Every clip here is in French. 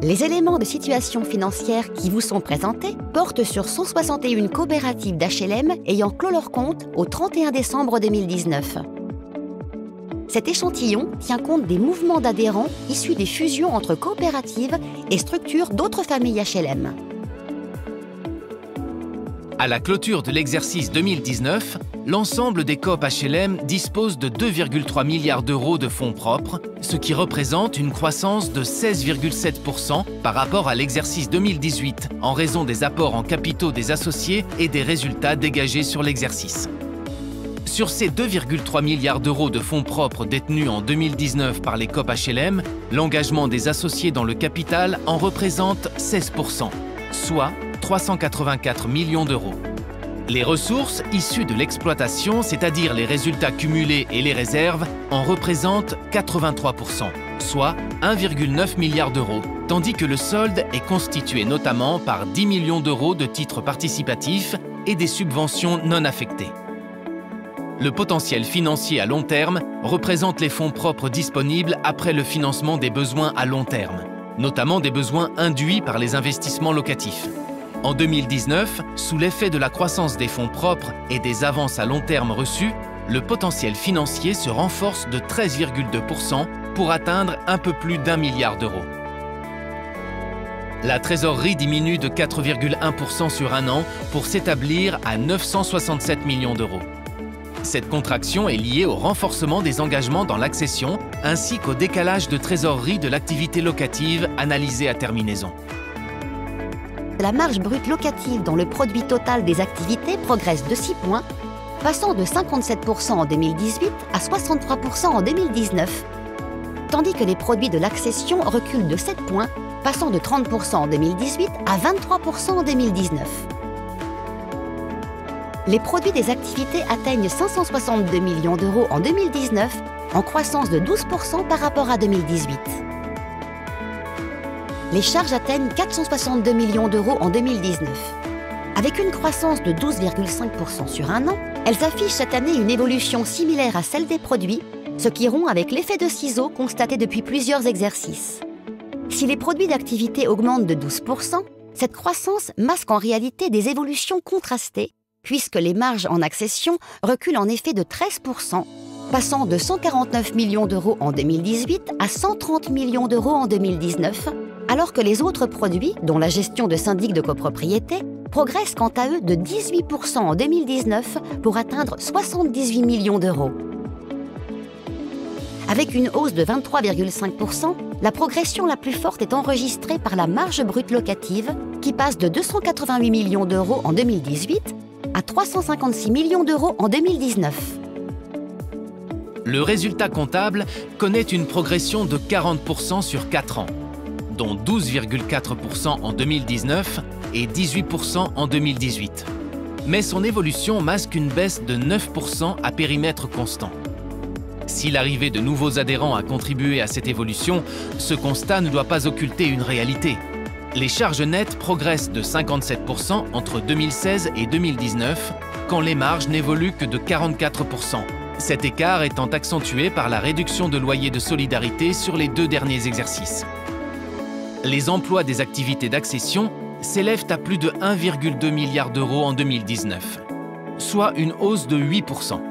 Les éléments de situation financière qui vous sont présentés portent sur 161 coopératives d'HLM ayant clos leur compte au 31 décembre 2019. Cet échantillon tient compte des mouvements d'adhérents issus des fusions entre coopératives et structures d'autres familles HLM. À la clôture de l'exercice 2019, l'ensemble des coop HLM dispose de 2,3 milliards d'euros de fonds propres, ce qui représente une croissance de 16,7% par rapport à l'exercice 2018, en raison des apports en capitaux des associés et des résultats dégagés sur l'exercice. Sur ces 2,3 milliards d'euros de fonds propres détenus en 2019 par les coop HLM, l'engagement des associés dans le capital en représente 16%, soit 384 millions d'euros. Les ressources issues de l'exploitation, c'est-à-dire les résultats cumulés et les réserves, en représentent 83%, soit 1,9 milliard d'euros, tandis que le solde est constitué notamment par 10 millions d'euros de titres participatifs et des subventions non affectées. Le potentiel financier à long terme représente les fonds propres disponibles après le financement des besoins à long terme, notamment des besoins induits par les investissements locatifs. En 2019, sous l'effet de la croissance des fonds propres et des avances à long terme reçues, le potentiel financier se renforce de 13,2% pour atteindre un peu plus d'1 milliard d'euros. La trésorerie diminue de 4,1% sur un an pour s'établir à 967 millions d'euros. Cette contraction est liée au renforcement des engagements dans l'accession ainsi qu'au décalage de trésorerie de l'activité locative analysée à terminaison. La marge brute locative dans le produit total des activités progresse de 6 points, passant de 57% en 2018 à 63% en 2019, tandis que les produits de l'accession reculent de 7 points, passant de 30% en 2018 à 23% en 2019. Les produits des activités atteignent 562 millions d'euros en 2019, en croissance de 12% par rapport à 2018. Les charges atteignent 462 millions d'euros en 2019. Avec une croissance de 12,5% sur un an, elles affichent cette année une évolution similaire à celle des produits, ce qui rompt avec l'effet de ciseaux constaté depuis plusieurs exercices. Si les produits d'activité augmentent de 12%, cette croissance masque en réalité des évolutions contrastées, puisque les marges en accession reculent en effet de 13%, passant de 149 millions d'euros en 2018 à 130 millions d'euros en 2019, alors que les autres produits, dont la gestion de syndics de copropriété, progressent quant à eux de 18% en 2019 pour atteindre 78 millions d'euros. Avec une hausse de 23,5%, la progression la plus forte est enregistrée par la marge brute locative, qui passe de 288 millions d'euros en 2018 à 356 millions d'euros en 2019. Le résultat comptable connaît une progression de 40% sur 4 ans, dont 12,4% en 2019 et 18% en 2018. Mais son évolution masque une baisse de 9% à périmètre constant. Si l'arrivée de nouveaux adhérents a contribué à cette évolution, ce constat ne doit pas occulter une réalité. Les charges nettes progressent de 57% entre 2016 et 2019, quand les marges n'évoluent que de 44%. Cet écart étant accentué par la réduction de loyer de solidarité sur les 2 derniers exercices. Les emplois des activités d'accession s'élèvent à plus de 1,2 milliard d'euros en 2019, soit une hausse de 8%.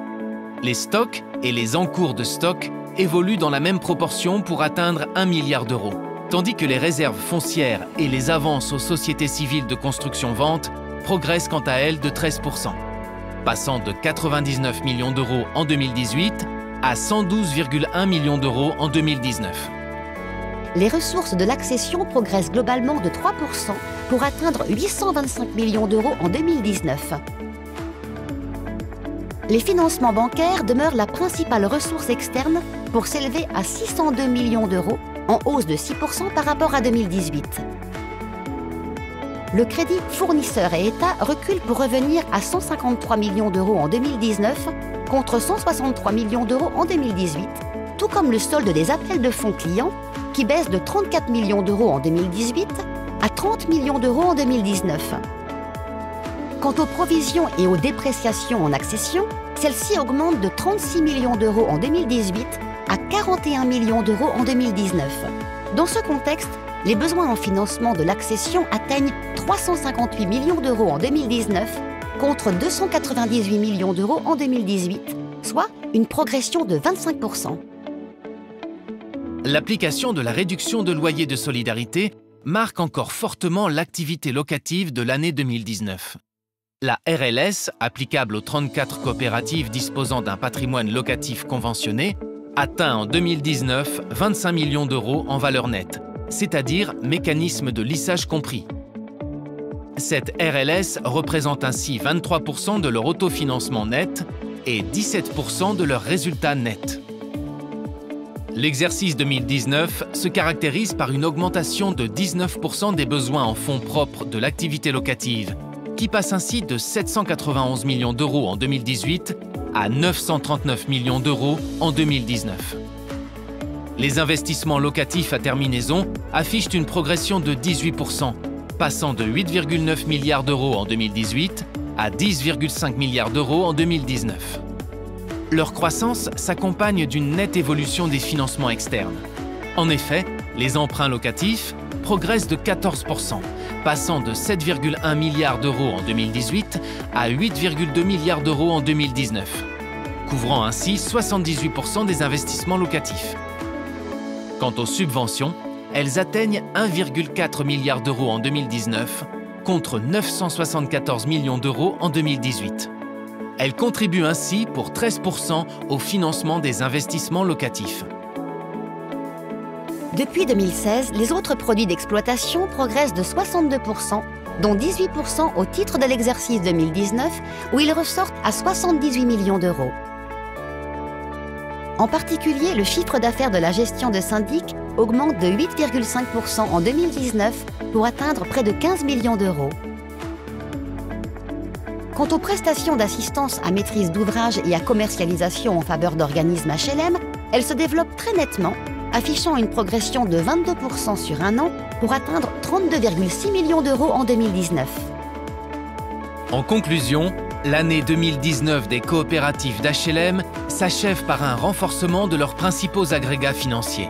Les stocks et les encours de stock évoluent dans la même proportion pour atteindre 1 milliard d'euros, tandis que les réserves foncières et les avances aux sociétés civiles de construction-vente progressent quant à elles de 13%, passant de 99 millions d'euros en 2018 à 112,1 millions d'euros en 2019. Les ressources de l'accession progressent globalement de 3% pour atteindre 825 millions d'euros en 2019. Les financements bancaires demeurent la principale ressource externe pour s'élever à 602 millions d'euros, en hausse de 6% par rapport à 2018. Le crédit fournisseur et État recule pour revenir à 153 millions d'euros en 2019 contre 163 millions d'euros en 2018, tout comme le solde des appels de fonds clients qui baisse de 34 millions d'euros en 2018 à 30 millions d'euros en 2019. Quant aux provisions et aux dépréciations en accession, celles-ci augmentent de 36 millions d'euros en 2018 à 41 millions d'euros en 2019. Dans ce contexte, les besoins en financement de l'accession atteignent 358 millions d'euros en 2019 contre 298 millions d'euros en 2018, soit une progression de 25%. L'application de la réduction de loyer de solidarité marque encore fortement l'activité locative de l'année 2019. La RLS, applicable aux 34 coopératives disposant d'un patrimoine locatif conventionné, atteint en 2019 25 millions d'euros en valeur nette, c'est-à-dire mécanisme de lissage compris. Cette RLS représente ainsi 23% de leur autofinancement net et 17% de leur résultat net. L'exercice 2019 se caractérise par une augmentation de 19% des besoins en fonds propres de l'activité locative, qui passe ainsi de 791 millions d'euros en 2018 à 939 millions d'euros en 2019. Les investissements locatifs à terminaison affichent une progression de 18%, passant de 8,9 milliards d'euros en 2018 à 10,5 milliards d'euros en 2019. Leur croissance s'accompagne d'une nette évolution des financements externes. En effet, les emprunts locatifs progressent de 14%, passant de 7,1 milliards d'euros en 2018 à 8,2 milliards d'euros en 2019, couvrant ainsi 78% des investissements locatifs. Quant aux subventions, elles atteignent 1,4 milliard d'euros en 2019 contre 974 millions d'euros en 2018. Elles contribuent ainsi pour 13% au financement des investissements locatifs. Depuis 2016, les autres produits d'exploitation progressent de 62%, dont 18% au titre de l'exercice 2019, où ils ressortent à 78 millions d'euros. En particulier, le chiffre d'affaires de la gestion de syndic augmente de 8,5% en 2019 pour atteindre près de 15 millions d'euros. Quant aux prestations d'assistance à maîtrise d'ouvrage et à commercialisation en faveur d'organismes HLM, elles se développent très nettement, affichant une progression de 22% sur un an pour atteindre 32,6 millions d'euros en 2019. En conclusion, l'année 2019 des coopératives d'HLM s'achève par un renforcement de leurs principaux agrégats financiers.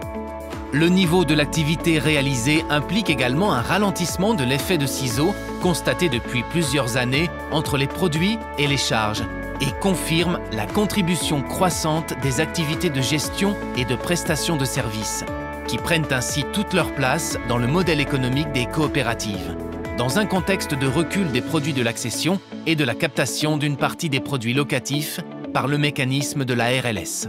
Le niveau de l'activité réalisée implique également un ralentissement de l'effet de ciseau constaté depuis plusieurs années entre les produits et les charges et confirme la contribution croissante des activités de gestion et de prestation de services, qui prennent ainsi toute leur place dans le modèle économique des coopératives, dans un contexte de recul des produits de l'accession et de la captation d'une partie des produits locatifs par le mécanisme de la RLS.